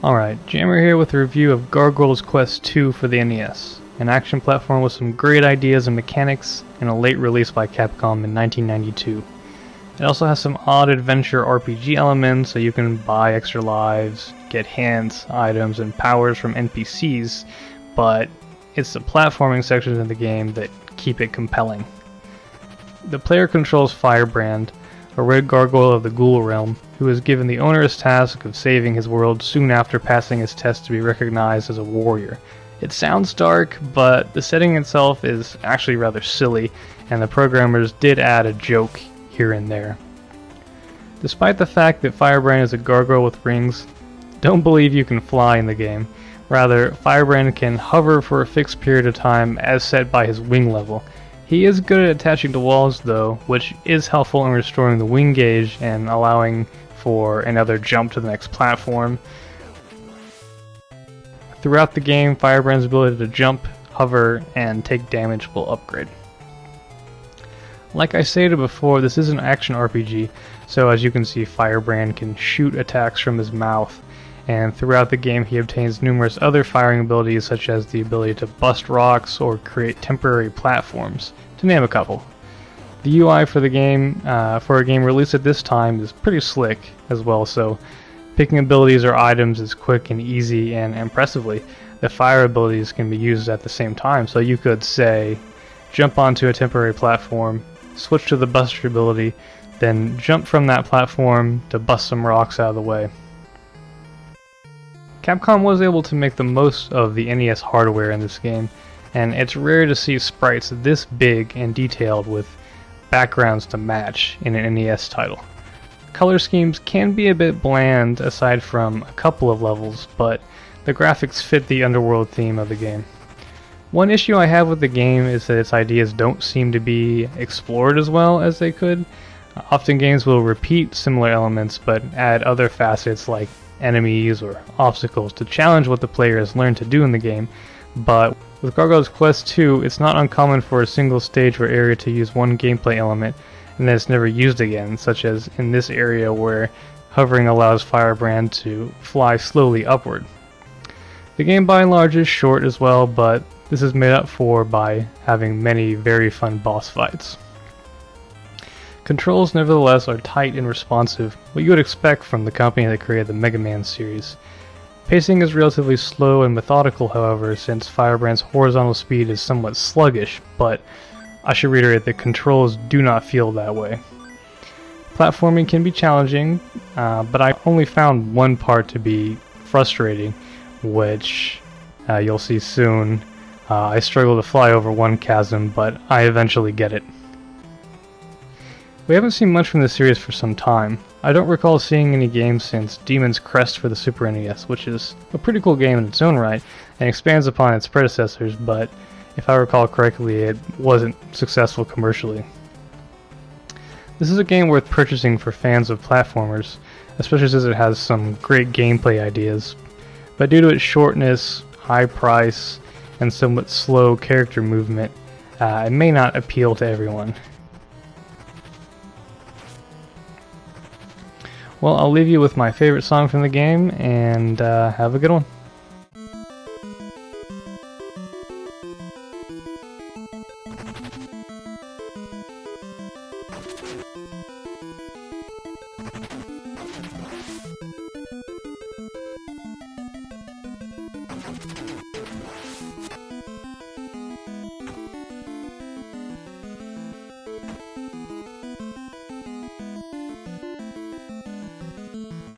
Alright, Jammer here with a review of Gargoyle's Quest 2 for the NES, an action platform with some great ideas and mechanics, and a late release by Capcom in 1992. It also has some odd adventure RPG elements, so you can buy extra lives, get hints, items, and powers from NPCs, but it's the platforming sections of the game that keep it compelling. The player controls Firebrand, a red gargoyle of the Ghoul realm, who is given the onerous task of saving his world soon after passing his test to be recognized as a warrior. It sounds dark, but the setting itself is actually rather silly, and the programmers did add a joke here and there. Despite the fact that Firebrand is a gargoyle with wings, don't believe you can fly in the game. Rather, Firebrand can hover for a fixed period of time as set by his wing level. He is good at attaching to walls though, which is helpful in restoring the wing gauge and allowing for another jump to the next platform. Throughout the game, Firebrand's ability to jump, hover, and take damage will upgrade. Like I stated before, this is an action RPG, so as you can see, Firebrand can shoot attacks from his mouth, and throughout the game he obtains numerous other firing abilities such as the ability to bust rocks or create temporary platforms, to name a couple. The UI for the game, for a game released at this time, is pretty slick as well, so picking abilities or items is quick and easy, and impressively, the fire abilities can be used at the same time, so you could say, jump onto a temporary platform, switch to the buster ability, then jump from that platform to bust some rocks out of the way. Capcom was able to make the most of the NES hardware in this game, and it's rare to see sprites this big and detailed with backgrounds to match in an NES title. Color schemes can be a bit bland aside from a couple of levels, but the graphics fit the underworld theme of the game. One issue I have with the game is that its ideas don't seem to be explored as well as they could. Often games will repeat similar elements but add other facets like enemies or obstacles to challenge what the player has learned to do in the game, but with Gargoyle's Quest 2, it's not uncommon for a single stage or area to use one gameplay element and then it's never used again, such as in this area where hovering allows Firebrand to fly slowly upward. The game by and large is short as well, but this is made up for by having many very fun boss fights. Controls nevertheless are tight and responsive, what you would expect from the company that created the Mega Man series. Pacing is relatively slow and methodical, however, since Firebrand's horizontal speed is somewhat sluggish, but I should reiterate that controls do not feel that way. Platforming can be challenging, but I only found one part to be frustrating, which you'll see soon. I struggle to fly over one chasm, but I eventually get it. We haven't seen much from this series for some time. I don't recall seeing any games since Demon's Crest for the Super NES, which is a pretty cool game in its own right, and expands upon its predecessors, but if I recall correctly, it wasn't successful commercially. This is a game worth purchasing for fans of platformers, especially since it has some great gameplay ideas, but due to its shortness, high price, and somewhat slow character movement, it may not appeal to everyone. Well, I'll leave you with my favorite song from the game, and have a good one.